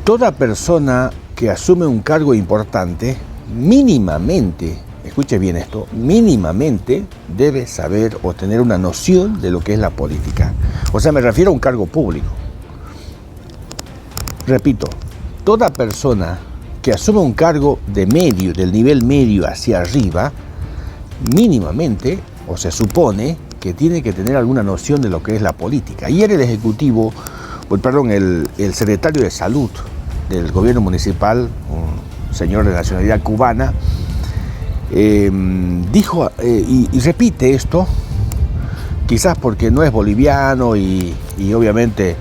Toda persona que asume un cargo importante, mínimamente, escuche bien esto, mínimamente debe saber o tener una noción de lo que es la política. O sea, me refiero a un cargo público. Repito, toda persona que asume un cargo de medio, del nivel medio hacia arriba, mínimamente, o se supone, que tiene que tener alguna noción de lo que es la política. Ayer el el secretario de Salud del gobierno municipal, un señor de nacionalidad cubana, dijo, y repite esto, quizás porque no es boliviano y obviamente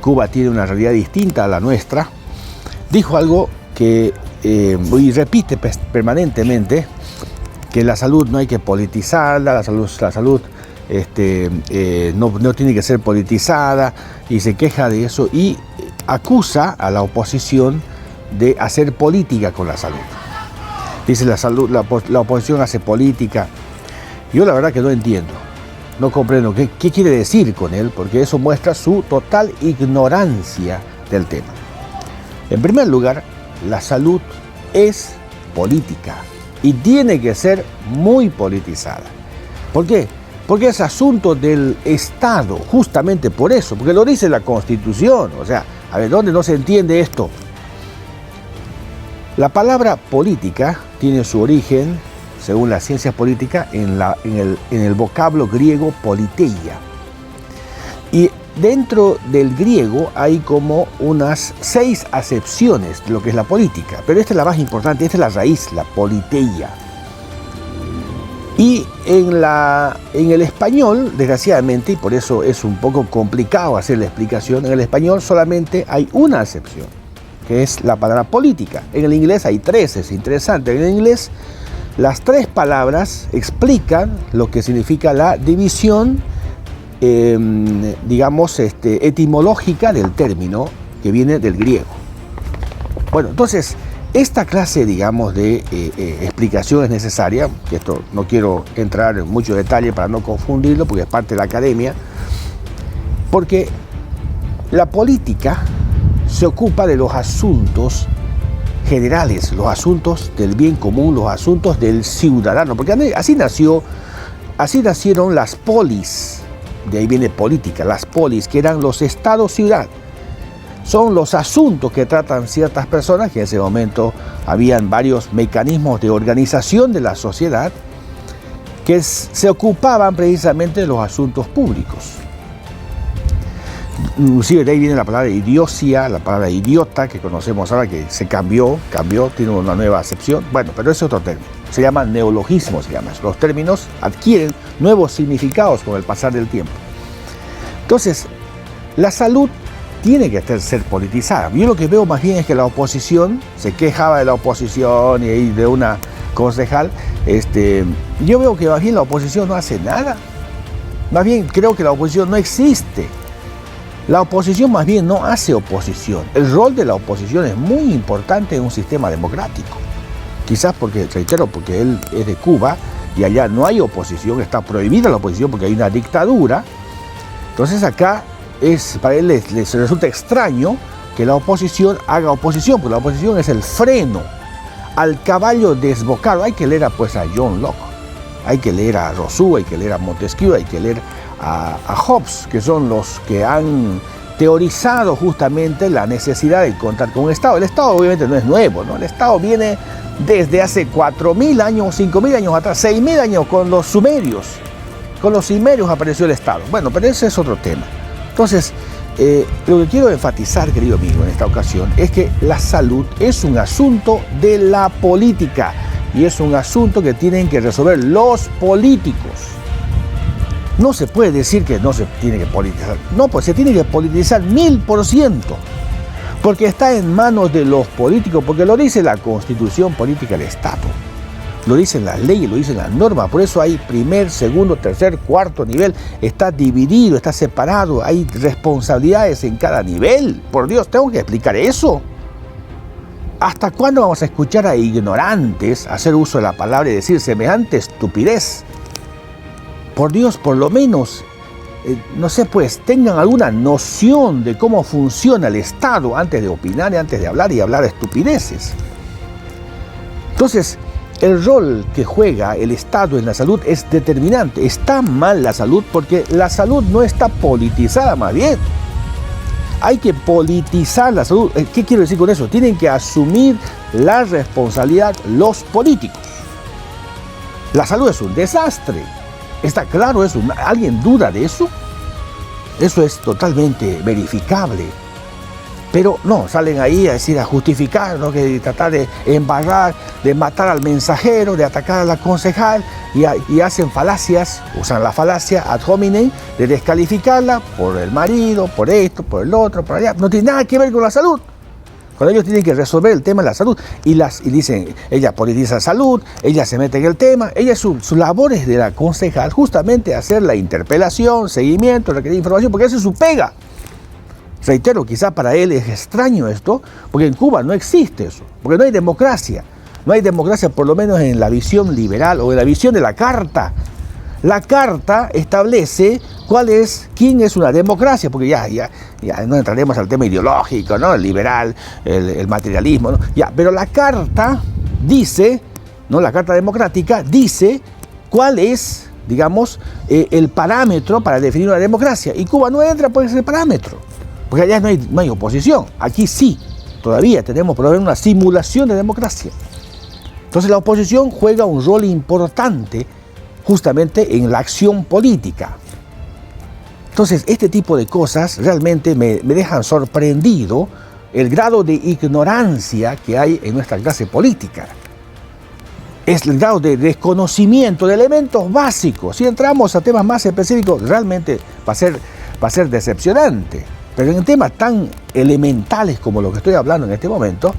Cuba tiene una realidad distinta a la nuestra, dijo algo que, y repite permanentemente, que la salud no hay que politizarla, la salud no tiene que ser politizada, y se queja de eso y acusa a la oposición de hacer política con la salud. Dice la oposición hace política. Yo la verdad que no entiendo, no comprendo qué quiere decir con él, porque eso muestra su total ignorancia del tema. En primer lugar, la salud es política y tiene que ser muy politizada. ¿Por qué? Porque es asunto del Estado, justamente por eso, porque lo dice la Constitución. O sea, a ver, ¿dónde no se entiende esto? La palabra política tiene su origen, según la ciencia política, en el vocablo griego politeia. Y dentro del griego hay como unas 6 acepciones de lo que es la política, pero esta es la más importante, esta es la raíz, la politeia. Y en el español, desgraciadamente, y por eso es un poco complicado hacer la explicación, en el español solamente hay una acepción, que es la palabra política. En el inglés hay 3, es interesante. En el inglés, las 3 palabras explican lo que significa la división, etimológica del término, que viene del griego. Bueno, entonces, esta clase, de explicación es necesaria, que esto no quiero entrar en mucho detalle para no confundirlo, porque es parte de la academia, porque la política se ocupa de los asuntos generales, los asuntos del bien común, los asuntos del ciudadano, porque así nacieron las polis, de ahí viene política, las polis, que eran los estados-ciudad. Son los asuntos que tratan ciertas personas, que en ese momento habían varios mecanismos de organización de la sociedad que se ocupaban precisamente de los asuntos públicos. Inclusive de ahí viene la palabra idiocia, la palabra idiota, que conocemos ahora, que se cambió, tiene una nueva acepción. Bueno, pero ese es otro término. Se llama neologismo, se llama. Los términos adquieren nuevos significados con el pasar del tiempo. Entonces, la salud tiene que ser politizada. Yo lo que veo más bien es que la oposición se quejaba de la oposición y de una concejal. Yo veo que más bien la oposición no hace nada. Más bien creo que la oposición no existe. La oposición más bien no hace oposición. El rol de la oposición es muy importante en un sistema democrático. Quizás porque él es de Cuba y allá no hay oposición, está prohibida la oposición porque hay una dictadura. Entonces acá para él les resulta extraño que la oposición haga oposición, porque la oposición es el freno al caballo desbocado. Hay que leer a John Locke, hay que leer a Rousseau, hay que leer a Montesquieu, hay que leer a Hobbes, que son los que han teorizado justamente la necesidad de contar con un Estado. El Estado obviamente no es nuevo, ¿no? El Estado viene desde hace 4.000 años, 5.000 años atrás, 6.000 años con los sumerios. Con los sumerios apareció el Estado. Bueno, pero ese es otro tema. Entonces, lo que quiero enfatizar, querido amigo, en esta ocasión, es que la salud es un asunto de la política y es un asunto que tienen que resolver los políticos. No se puede decir que no se tiene que politizar. No, pues se tiene que politizar 1000%, porque está en manos de los políticos, porque lo dice la Constitución Política del Estado. Lo dicen las leyes, lo dicen las normas, por eso hay primer, segundo, tercer, cuarto nivel, está dividido, está separado, hay responsabilidades en cada nivel. Por Dios, tengo que explicar eso. ¿Hasta cuándo vamos a escuchar a ignorantes hacer uso de la palabra y decir semejante estupidez? Por Dios, por lo menos no sé, pues tengan alguna noción de cómo funciona el Estado antes de opinar y antes de hablar y hablar estupideces. Entonces, el rol que juega el Estado en la salud es determinante. Está mal la salud porque la salud no está politizada, más bien. Hay que politizar la salud. ¿Qué quiero decir con eso? Tienen que asumir la responsabilidad los políticos. La salud es un desastre. ¿Está claro eso? ¿Alguien duda de eso? Eso es totalmente verificable. Pero no, salen ahí a decir, a justificar, ¿no? Que tratar de embarrar, de matar al mensajero, de atacar a la concejal y hacen falacias, usan la falacia ad hominem de descalificarla por el marido, por esto, por el otro, por allá. No tiene nada que ver con la salud. Cuando ellos tienen que resolver el tema de la salud y dicen, ella politiza salud, ella se mete en el tema, su labor es de la concejal justamente hacer la interpelación, seguimiento, requerir información, porque esa es su pega. Reitero, quizá para él es extraño esto, porque en Cuba no existe eso, porque no hay democracia. No hay democracia, por lo menos en la visión liberal o en la visión de la Carta. La Carta establece quién es una democracia, porque ya no entraremos al tema ideológico, ¿no? El liberal, el materialismo, ¿no? Pero la Carta dice, ¿no? La Carta Democrática dice cuál es, digamos, el parámetro para definir una democracia. Y Cuba no entra por ese parámetro. Porque allá no hay oposición. Aquí sí, todavía tenemos por haber una simulación de democracia. Entonces la oposición juega un rol importante justamente en la acción política. Entonces este tipo de cosas realmente me dejan sorprendido el grado de ignorancia que hay en nuestra clase política. Es el grado de desconocimiento de elementos básicos. Si entramos a temas más específicos, realmente va a ser decepcionante. Pero en temas tan elementales como lo que estoy hablando en este momento,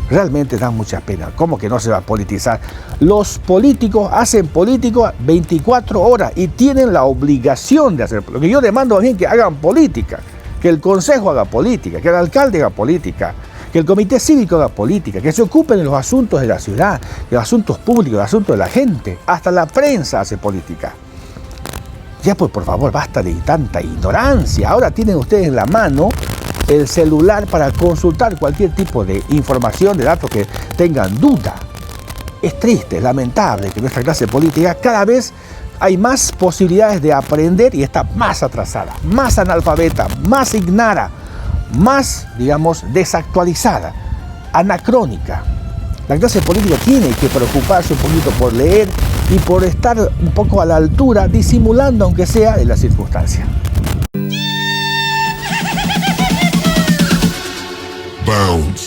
realmente da mucha pena. ¿Cómo que no se va a politizar? Los políticos hacen política 24 horas y tienen la obligación de hacer. Lo que yo demando a mí es que hagan política, que el consejo haga política, que el alcalde haga política, que el comité cívico haga política, que se ocupen de los asuntos de la ciudad, de los asuntos públicos, de los asuntos de la gente. Hasta la prensa hace política. Ya pues por favor, basta de tanta ignorancia. Ahora tienen ustedes en la mano el celular para consultar cualquier tipo de información, de datos que tengan duda. Es triste, es lamentable que nuestra clase política cada vez hay más posibilidades de aprender y está más atrasada, más analfabeta, más ignara, más, digamos, desactualizada, anacrónica. La clase política tiene que preocuparse un poquito por leer y por estar un poco a la altura, disimulando aunque sea en la circunstancia. Bounce.